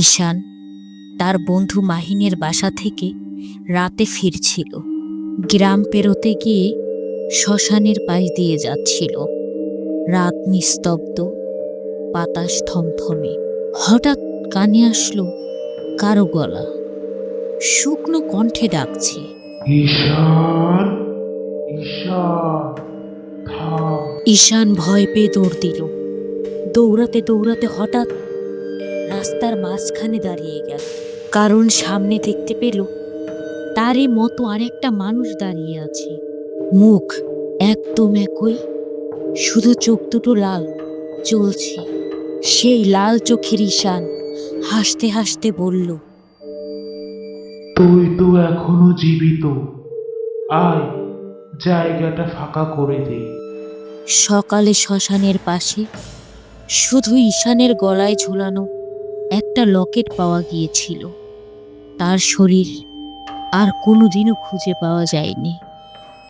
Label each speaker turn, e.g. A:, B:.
A: ঈশান তার বন্ধু মাহিনের বাসা থেকে রাতে ফিরছিল। গ্রাম পেরোতে গিয়ে শ্মশানের পাশ দিয়ে যাচ্ছিল। রাত নিস্তব্ধ, বাতাস থমথমে। হঠাৎ কানে আসলো কারো গলা, শুকনো কণ্ঠে ডাকছে।
B: ঈশান, ঈশান, থাম।
A: ঈশান ভয় পেয়ে দৌড় দিল। দৌড়াতে দৌড়াতে হঠাৎ রাস্তার মাঝখানে দাঁড়িয়ে গেল, কারণ সামনে দেখতে পেল তারই মতো আরেকটা মানুষ দাঁড়িয়ে আছে। মুখ একদম একই, শুধু চোখ দুটো লাল জ্বলছে। সেই লাল চোখের ঈশান হাসতে হাসতে বলল,
B: তুই তো এখনো জীবিত, আয় জায়গাটা ফাঁকা করে দে।
A: সকালে শ্মশানের পাশে শুধু ঈশানের গলায় ঝুলানো একটা লকেট পাওয়া গিয়েছিল। তার শরীর আর কোনোদিনও খুঁজে পাওয়া যায়নি।